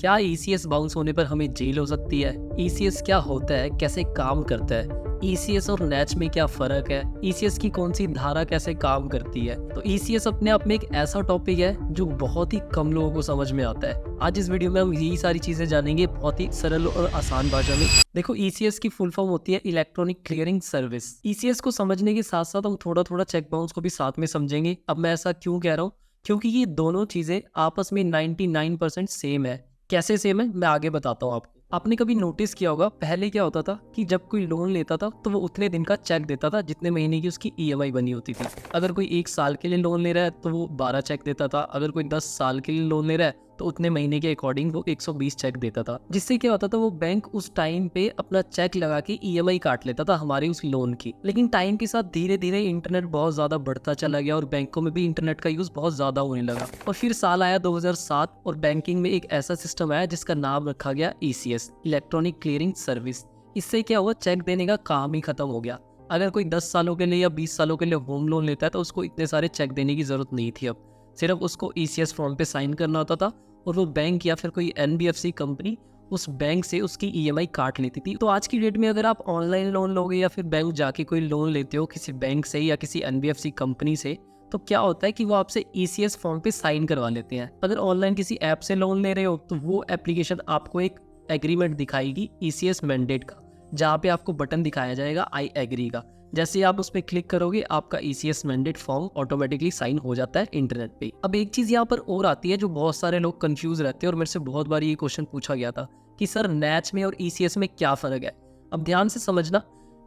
क्या ECS bounce होने पर हमें जेल हो सकती है? ईसीएस क्या होता है, कैसे काम करता है? ईसीएस और नैच में क्या फर्क है? ईसीएस की कौन सी धारा कैसे काम करती है? तो ईसीएस अपने आप में एक ऐसा टॉपिक है जो बहुत ही कम लोगों को समझ में आता है। आज इस वीडियो में हम यही सारी चीजें जानेंगे बहुत ही सरल और आसान भाषा में। देखो, ईसीएस की फुल फॉर्म होती है इलेक्ट्रॉनिक क्लियरिंग सर्विस। ईसीएस को समझने के साथ साथ हम थोड़ा थोड़ा चेक बाउंस को भी साथ में समझेंगे। अब मैं ऐसा क्यों कह रहा हूँ? क्योंकि ये दोनों चीजें आपस में 99% सेम है। कैसे सेम है मैं आगे बताता हूँ आपको। आपने कभी नोटिस किया होगा, पहले क्या होता था कि जब कोई लोन लेता था तो वो उतने दिन का चेक देता था जितने महीने की उसकी ईएमआई बनी होती थी। अगर कोई 1 साल के लिए लोन ले रहा है तो वो 12 चेक देता था। अगर कोई 10 साल के लिए लोन ले रहा है तो उतने महीने के अकॉर्डिंग वो 120 चेक देता था। जिससे क्या होता था, वो बैंक उस टाइम पे अपना चेक लगा के ईएमआई काट लेता था हमारी उस लोन की। लेकिन टाइम के साथ धीरे धीरे इंटरनेट बहुत ज्यादा बढ़ता चला गया और बैंकों में भी इंटरनेट का यूज बहुत ज्यादा होने लगा। और फिर साल आया 2007 और बैंकिंग में एक ऐसा सिस्टम आया जिसका नाम रखा गया ईसीएस, इलेक्ट्रॉनिक क्लियरिंग सर्विस। इससे क्या हुआ, चेक देने का काम ही खत्म हो गया। अगर कोई 10 सालों के लिए या 20 सालों के लिए होम लोन लेता है तो उसको इतने सारे चेक देने की जरूरत नहीं थी। अब सिर्फ उसको ईसीएस फॉर्म पे साइन करना होता था और वो बैंक या फिर कोई एनबीएफसी कंपनी उस बैंक से उसकी ईएमआई काट लेती थी। तो आज की डेट में अगर आप ऑनलाइन लोन लोगे या फिर बैंक जाके कोई लोन लेते हो किसी बैंक से या किसी एनबीएफसी कंपनी से, तो क्या होता है कि वो आपसे ईसीएस फॉर्म पे साइन करवा लेते हैं। अगर ऑनलाइन किसी ऐप से लोन ले रहे हो तो वो एप्लीकेशन आपको एक एग्रीमेंट दिखाएगी ईसीएस मैंडेट का, जहाँ पे आपको बटन दिखाया जाएगा आई एग्री का। जैसे आप उस पर क्लिक करोगे आपका ECS mandate form automatically sign हो जाता है इंटरनेट पे। अब एक चीज यहाँ पर और आती है जो बहुत सारे लोग कंफ्यूज रहते हैं और मेरे से बहुत बार ये क्वेश्चन पूछा गया था कि सर नैच में और ईसीएस में क्या फर्क है। अब ध्यान से समझना,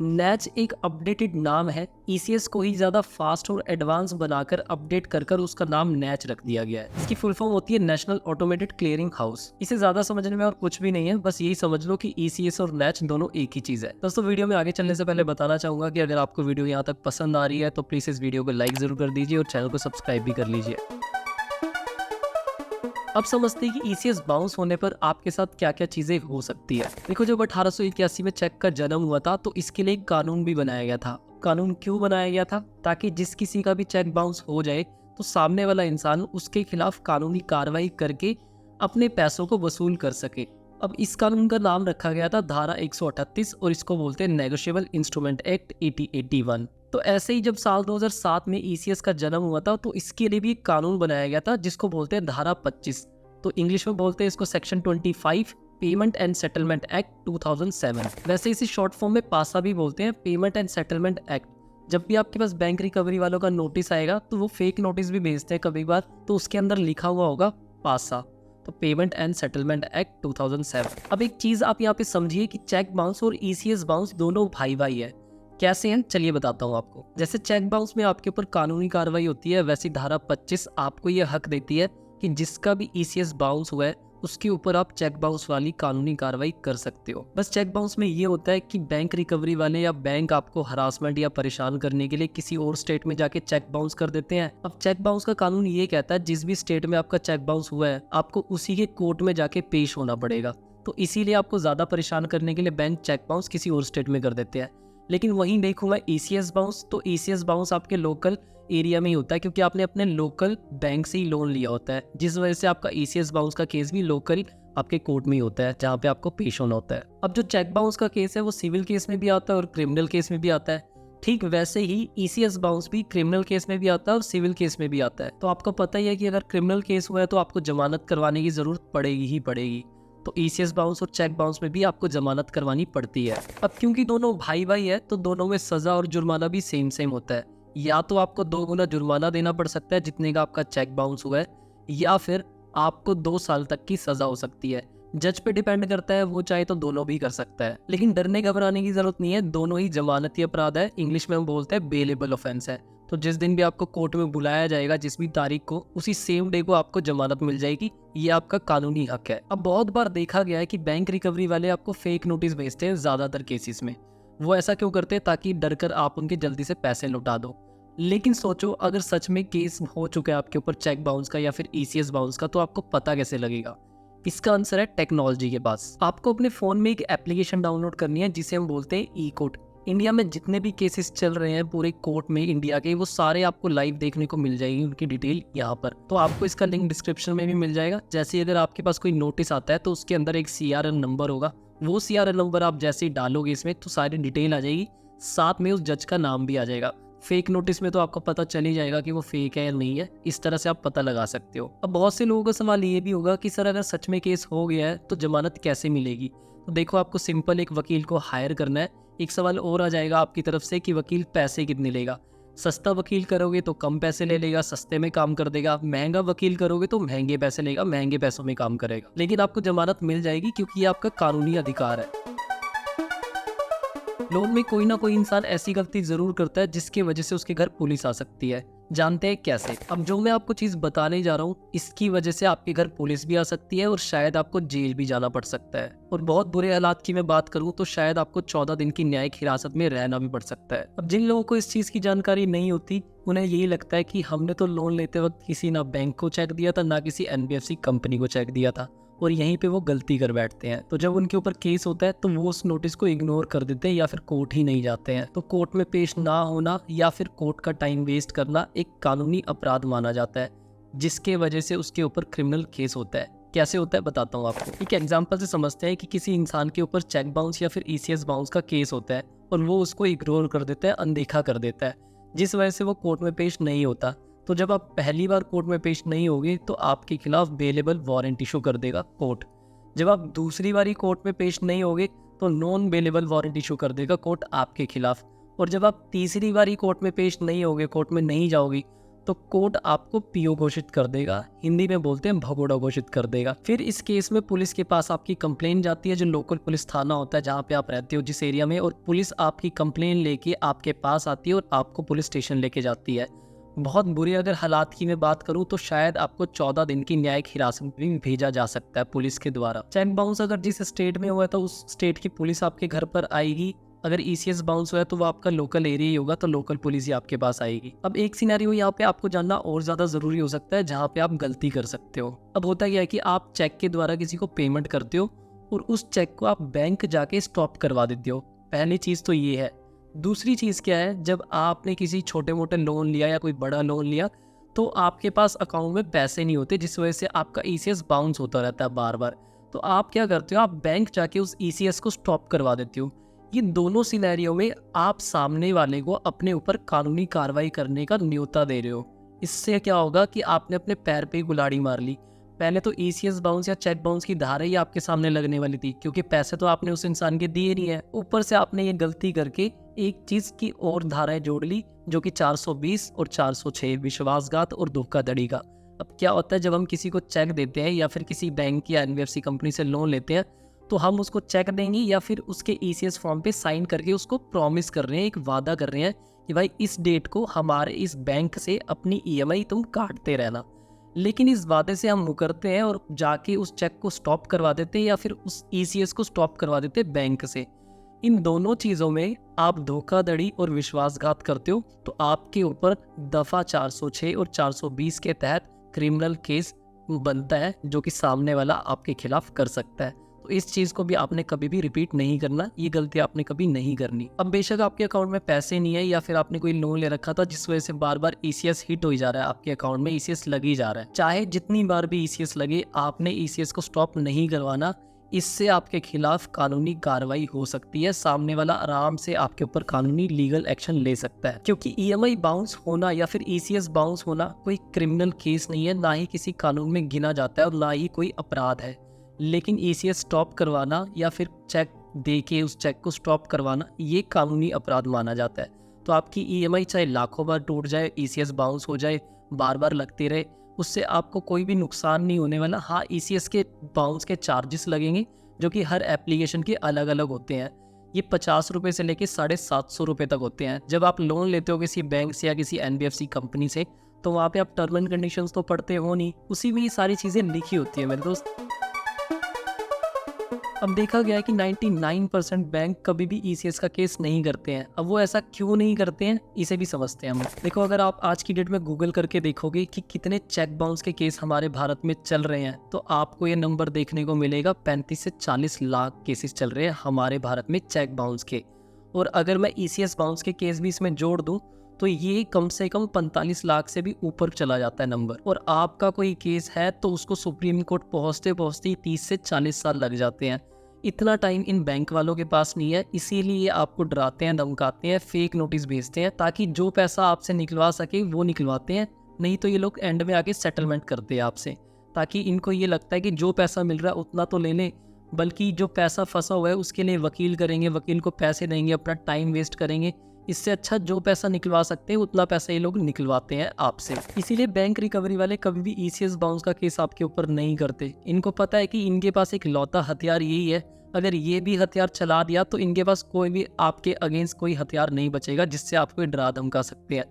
नैच एक अपडेटेड नाम है। ईसीएस को ही ज्यादा फास्ट और एडवांस बनाकर अपडेट कर कर उसका नाम नैच रख दिया गया है। इसकी फुल फॉर्म होती है नेशनल ऑटोमेटेड क्लियरिंग हाउस। इसे ज्यादा समझने में और कुछ भी नहीं है, बस यही समझ लो कि ईसीएस और नैच दोनों एक ही चीज है। दोस्तों, वीडियो में आगे चलने से पहले बताना चाहूंगा कि अगर आपको वीडियो यहाँ तक पसंद आ रही है तो प्लीज इस वीडियो को लाइक जरूर कर दीजिए और चैनल को सब्सक्राइब भी कर लीजिए। अब समझते हैं कि ईसीएस बाउंस होने पर आपके साथ क्या क्या चीजें हो सकती है। देखो, जब 1881 में चेक का जन्म हुआ था तो इसके लिए एक कानून भी बनाया गया था। कानून क्यों बनाया गया था? ताकि जिस किसी का भी चेक बाउंस हो जाए तो सामने वाला इंसान उसके खिलाफ कानूनी कार्रवाई करके अपने पैसों को वसूल कर सके। अब इस कानून का नाम रखा गया था धारा 138 और इसको बोलते हैं नेगोशिएबल इंस्ट्रूमेंट एक्ट 1881। तो ऐसे ही जब साल 2007 में ईसीएस का जन्म हुआ था तो इसके लिए भी एक कानून बनाया गया था जिसको बोलते हैं धारा 25। तो इंग्लिश में बोलते हैं इसको section 25 payment and settlement act 2007। वैसे इसे शॉर्ट फॉर्म में पासा भी बोलते हैं, पेमेंट एंड सेटलमेंट एक्ट। जब भी आपके पास बैंक रिकवरी वालों का नोटिस आएगा तो वो फेक नोटिस भी भेजते हैं कभी बार, तो उसके अंदर लिखा हुआ होगा पासा। तो पेमेंट एंड सेटलमेंट एक्ट 2007। अब एक चीज आप यहाँ पे समझिए कि चेक बाउंस और ईसीएस बाउंस दोनों भाई भाई है। कैसे हैं चलिए बताता हूँ आपको। जैसे चेक बाउंस में आपके ऊपर कानूनी कार्रवाई होती है, वैसी धारा 25 आपको ये हक देती है कि जिसका भी ईसीएस बाउंस हुआ है उसके ऊपर आप चेक बाउंस वाली कानूनी कार्रवाई कर सकते हो। बस चेक बाउंस में ये होता है कि बैंक रिकवरी वाले या बैंक आपको हरासमेंट या परेशान करने के लिए किसी और स्टेट में जाके चेक बाउंस कर देते हैं। अब चेक बाउंस का कानून ये कहता है जिस भी स्टेट में आपका चेक बाउंस हुआ है आपको उसी के कोर्ट में जाके पेश होना पड़ेगा। तो इसीलिए आपको ज्यादा परेशान करने के लिए बैंक चेक बाउंस किसी और स्टेट में कर देते हैं। लेकिन वहीं देखूँ मैं ईसीएस बाउंस, तो ईसीएस बाउंस आपके लोकल एरिया में ही होता है क्योंकि आपने अपने लोकल बैंक से ही लोन लिया होता है, जिस वजह से आपका ईसीएस बाउंस का केस भी लोकल आपके कोर्ट में ही होता है जहाँ पे आपको पेश होना होता है। अब जो चेक बाउंस का केस है वो सिविल केस में भी आता है और क्रिमिनल केस में भी आता है। ठीक वैसे ही ईसीएस बाउंस भी क्रिमिनल केस में भी आता है और सिविल केस में भी आता है। तो आपको पता ही है कि अगर क्रिमिनल केस हुआ है तो आपको जमानत करवाने की जरूरत पड़ेगी ही पड़ेगी। तो ईसीएस बाउंस और चेक बाउंस में भी आपको जमानत करवानी पड़ती है। अब क्योंकि दोनों भाई भाई है तो दोनों में सजा और जुर्माना भी सेम होता है। या तो आपको 2 गुना जुर्माना देना पड़ सकता है जितने का आपका चेक बाउंस हुआ है, या फिर आपको 2 साल तक की सजा हो सकती है। जज पे डिपेंड करता है, वो चाहे तो दोनों भी कर सकता है। लेकिन डरने घबराने की जरूरत नहीं है, दोनों ही जमानती अपराध है। इंग्लिश में हम बोलते हैं बेलेबल ऑफेंस है। तो जिस दिन भी आपको कोर्ट में बुलाया जाएगा जिस भी तारीख को, उसी सेम डे को आपको जमानत मिल जाएगी। ये आपका कानूनी हक है। अब बहुत बार देखा गया है कि बैंक रिकवरी वाले आपको फेक नोटिस भेजते हैं ज्यादातर केसेस में। वो ऐसा क्यों करते हैं? ताकि डर कर आप उनके जल्दी से पैसे लौटा दो। लेकिन सोचो, अगर सच में केस हो चुका है आपके ऊपर चेक बाउंस का या फिर ईसीएस बाउंस का, तो आपको पता कैसे लगेगा? इसका आंसर है टेक्नोलॉजी के पास। आपको अपने फोन में एक एप्लीकेशन डाउनलोड करनी है जिसे हम बोलते हैं ई कोर्ट। इंडिया में जितने भी केसेस चल रहे हैं पूरे कोर्ट में इंडिया के, वो सारे आपको लाइव देखने को मिल जाएगी, उनकी डिटेल यहाँ पर। तो आपको इसका लिंक डिस्क्रिप्शन में भी मिल जाएगा। जैसे अगर आपके पास कोई नोटिस आता है तो उसके अंदर एक CRN नंबर होगा, वो CRN नंबर आप जैसे ही डालोगे इसमें तो सारी डिटेल आ जाएगी, साथ में उस जज का नाम भी आ जाएगा। फेक नोटिस में तो आपको पता चल ही जाएगा कि वो फेक है या नहीं है, इस तरह से आप पता लगा सकते हो। अब बहुत से लोगों का सवाल ये भी होगा कि सर अगर सच में केस हो गया है तो जमानत कैसे मिलेगी। तो देखो, आपको सिंपल एक वकील को हायर करना है। एक सवाल और आ जाएगा आपकी तरफ से कि वकील पैसे कितने लेगा। सस्ता वकील करोगे तो कम पैसे ले लेगा, सस्ते में काम कर देगा। महंगा वकील करोगे तो महंगे पैसे लेगा, महंगे पैसों में काम करेगा। लेकिन आपको जमानत मिल जाएगी क्योंकि ये आपका कानूनी अधिकार है। लोन में कोई ना कोई इंसान ऐसी गलती जरूर करता है जिसकी वजह से उसके घर पुलिस आ सकती है। जानते हैं कैसे? अब जो मैं आपको चीज बताने जा रहा हूँ इसकी वजह से आपके घर पुलिस भी आ सकती है और शायद आपको जेल भी जाना पड़ सकता है। और बहुत बुरे हालात की मैं बात करूँ तो शायद आपको 14 दिन की न्यायिक हिरासत में रहना भी पड़ सकता है। अब जिन लोगों को इस चीज की जानकारी नहीं होती उन्हें यही लगता है कि हमने तो लोन लेते वक्त किसी ना बैंक को चेक दिया था ना किसी NBFC कंपनी को चेक दिया था, और यहीं पे वो गलती कर बैठते हैं। तो जब उनके ऊपर केस होता है तो वो उस नोटिस को इग्नोर कर देते हैं या फिर कोर्ट ही नहीं जाते हैं। तो कोर्ट में पेश ना होना या फिर कोर्ट का टाइम वेस्ट करना एक कानूनी अपराध माना जाता है, जिसके वजह से उसके ऊपर क्रिमिनल केस होता है। कैसे होता है बताता हूँ आपको। एक एग्जाम्पल से समझते हैं कि किसी इंसान के ऊपर चेक बाउंस या फिर ECS बाउंस का केस होता है और वो उसको इग्नोर कर देता है, अनदेखा कर देता है, जिस वजह से वो कोर्ट में पेश नहीं होता। तो जब आप पहली बार कोर्ट में पेश नहीं होगे तो आपके खिलाफ बेलेबल वारंट इशू कर देगा कोर्ट। जब आप दूसरी बारी कोर्ट में पेश नहीं होगे तो नॉन बेलेबल वारंट इशू कर देगा कोर्ट आपके खिलाफ। और जब आप तीसरी बारी कोर्ट में पेश नहीं होगे, कोर्ट में नहीं जाओगी, तो कोर्ट आपको PO घोषित कर देगा, हिंदी में बोलते हैं भगोड़ा घोषित कर देगा। फिर इस केस में पुलिस के पास आपकी कंप्लेन जाती है, जो लोकल पुलिस थाना होता है जहाँ पे आप रहते हो जिस एरिया में, और पुलिस आपकी कंप्लेन लेके आपके पास आती है और आपको पुलिस स्टेशन लेके जाती है। बहुत बुरे अगर हालात की मैं बात करूं तो शायद आपको 14 दिन की न्यायिक हिरासत में भी भेजा जा सकता है पुलिस के द्वारा। चेक बाउंस अगर जिस स्टेट में हुआ है तो उस स्टेट की पुलिस आपके घर पर आएगी। अगर ECS बाउंस हुआ है तो वो आपका लोकल एरिया ही होगा, तो लोकल पुलिस ही आपके पास आएगी। अब एक सिनेरियो यहाँ पे आपको जानना और ज्यादा जरूरी हो सकता है जहाँ पे आप गलती कर सकते हो। अब होता क्या है कि आप चेक के द्वारा किसी को पेमेंट करते हो और उस चेक को आप बैंक जाके स्टॉप करवा देते हो। पहली चीज तो ये है। दूसरी चीज़ क्या है, जब आपने किसी छोटे मोटे लोन लिया या कोई बड़ा लोन लिया तो आपके पास अकाउंट में पैसे नहीं होते, जिस वजह से आपका ECS बाउंस होता रहता है बार बार। तो आप क्या करते हो, आप बैंक जाके उस ECS को स्टॉप करवा देते हो। ये दोनों सिनेरियो में आप सामने वाले को अपने ऊपर कानूनी कार्रवाई करने का न्योता दे रहे हो। इससे क्या होगा कि आपने अपने पैर पे ही कुल्हाड़ी मार ली। पहले तो ECS बाउंस या चेक बाउंस की धारा ही आपके सामने लगने वाली थी, क्योंकि पैसे तो आपने उस इंसान के दिए नहीं है। ऊपर से आपने ये गलती करके एक चीज की और धाराएं जोड़ ली, जो कि 420 और 406 विश्वासघात और धोखाधड़ी का। अब क्या होता है, जब हम किसी को चेक देते हैं या फिर किसी बैंक या NBFC कंपनी से लोन लेते हैं तो हम उसको चेक देंगे या फिर उसके ECS फॉर्म पे साइन करके उसको प्रॉमिस कर रहे हैं, एक वादा कर रहे हैं कि भाई इस डेट को हमारे इस बैंक से अपनी EMI तुम काटते रहना। लेकिन इस वादे से हम मुकरते हैं और जाके उस चेक को स्टॉप करवा देते हैं या फिर उस ECS को स्टॉप करवा देते हैं बैंक से। इन दोनों चीजों में आप धोखाधड़ी और विश्वासघात करते हो तो आपके ऊपर दफा 406 और 420 के तहत क्रिमिनल केस बनता है, जो कि सामने वाला आपके खिलाफ कर सकता है। तो इस चीज को भी आपने कभी भी रिपीट नहीं करना, ये गलती आपने कभी नहीं करनी। अब बेशक आपके अकाउंट में पैसे नहीं है या फिर आपने कोई लोन ले रखा था जिस वजह से बार बार ECS हिट हो जा रहा है, आपके अकाउंट में ECS लग ही जा रहा है, चाहे जितनी बार भी ECS लगे आपने ECS को स्टॉप नहीं करवाना। इससे आपके खिलाफ कानूनी कार्रवाई हो सकती है, सामने वाला आराम से आपके ऊपर कानूनी लीगल एक्शन ले सकता है। क्योंकि EMI बाउंस होना या फिर ECS बाउंस होना कोई क्रिमिनल केस नहीं है, ना ही किसी कानून में गिना जाता है और ना ही कोई अपराध है। लेकिन ECS स्टॉप करवाना या फिर चेक दे के उस चेक को स्टॉप करवाना ये कानूनी अपराध माना जाता है। तो आपकी EMI चाहे लाखों बार टूट जाए, ECS बाउंस हो जाए, बार बार लगते रहे, उससे आपको कोई भी नुकसान नहीं होने वाला। हाँ, ECS के बाउंस के चार्जेस लगेंगे जो कि हर एप्लीकेशन के अलग अलग होते हैं। ये 50 रुपये से लेके 750 रुपये तक होते हैं। जब आप लोन लेते हो किसी बैंक से या किसी NBFC कंपनी से तो वहाँ पे आप टर्म एंड कंडीशंस तो पढ़ते हो नहीं, उसी में ये सारी चीज़ें लिखी होती है मेरे दोस्त। अब देखा गया है कि 99% बैंक कभी भी ECS का केस नहीं करते हैं। अब वो ऐसा क्यों नहीं करते हैं इसे भी समझते हैं हम। देखो, अगर आप आज की डेट में गूगल करके देखोगे कि कितने चेक बाउंस के केस हमारे भारत में चल रहे हैं तो आपको ये नंबर देखने को मिलेगा, 35 से 40 लाख केसेस चल रहे हैं हमारे भारत में चेक बाउंस के। और अगर मैं ईसीएस बाउंस के केस भी इसमें जोड़ दूं तो ये कम से कम 45 लाख से भी ऊपर चला जाता है नंबर। और आपका कोई केस है तो उसको सुप्रीम कोर्ट पहुंचते पहुंचते 30 से 40 साल लग जाते हैं। इतना टाइम इन बैंक वालों के पास नहीं है, इसीलिए ये आपको डराते हैं, धमकाते हैं, फेक नोटिस भेजते हैं ताकि जो पैसा आपसे निकलवा सके वो निकलवाते हैं। नहीं तो ये लोग एंड में आके सेटलमेंट करते हैं आपसे, ताकि इनको ये लगता है कि जो पैसा मिल रहा है उतना तो ले लें, बल्कि जो पैसा फंसा हुआ है उसके लिए वकील करेंगे, वकील को पैसे देंगे, अपना टाइम वेस्ट करेंगे। इससे अच्छा जो पैसा निकलवा सकते हैं उतना पैसा ये लोग निकलवाते हैं आपसे। इसीलिए बैंक रिकवरी वाले कभी भी ईसीएस बाउंस का केस आपके ऊपर नहीं करते। इनको पता है कि इनके पास एक लौता हथियार यही है, अगर ये भी हथियार चला दिया तो इनके पास कोई भी आपके अगेंस्ट कोई हथियार नहीं बचेगा जिससे आपको डरा धमका सकते हैं।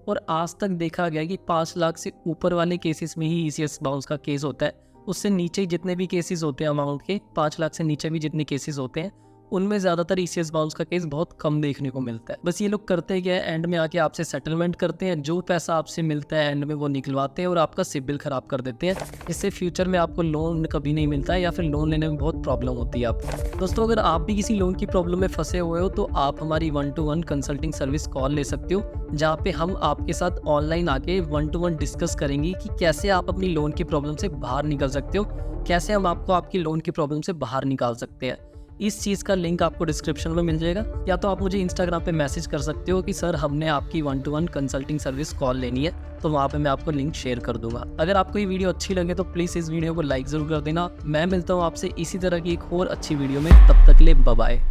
और आज तक देखा गया कि 5 लाख से ऊपर वाले केसेस में ही ईसीएस बाउंस का केस होता है। उससे नीचे जितने भी केसेस होते हैं अमाउंट के, 5 लाख से नीचे भी जितने केसेस होते हैं उनमें ज़्यादातर ईसीएस बाउंस का केस बहुत कम देखने को मिलता है। बस ये लोग करते क्या है, एंड में आके आपसे सेटलमेंट करते हैं, जो पैसा आपसे मिलता है एंड में वो निकलवाते हैं और आपका सिबिल खराब कर देते हैं। इससे फ्यूचर में आपको लोन कभी नहीं मिलता है या फिर लोन लेने में बहुत प्रॉब्लम होती है आपको। दोस्तों, अगर आप भी किसी लोन की प्रॉब्लम में फंसे हुए हो तो आप हमारी 1-to-1 कंसल्टिंग सर्विस कॉल ले सकते हो, जहाँ पे हम आपके साथ ऑनलाइन आके 1-to-1 डिस्कस करेंगे कि कैसे आप अपनी लोन की प्रॉब्लम से बाहर निकल सकते हो, कैसे हम आपको आपकी लोन की प्रॉब्लम से बाहर निकाल सकते हैं। इस चीज़ का लिंक आपको डिस्क्रिप्शन में मिल जाएगा, या तो आप मुझे इंस्टाग्राम पे मैसेज कर सकते हो कि सर हमने आपकी 1-to-1 कंसल्टिंग सर्विस कॉल लेनी है, तो वहाँ पे मैं आपको लिंक शेयर कर दूंगा। अगर आपको ये वीडियो अच्छी लगे तो प्लीज़ इस वीडियो को लाइक ज़रूर कर देना। मैं मिलता हूँ आपसे इसी तरह की एक और अच्छी वीडियो में, तब तक के लिए बाय बाय।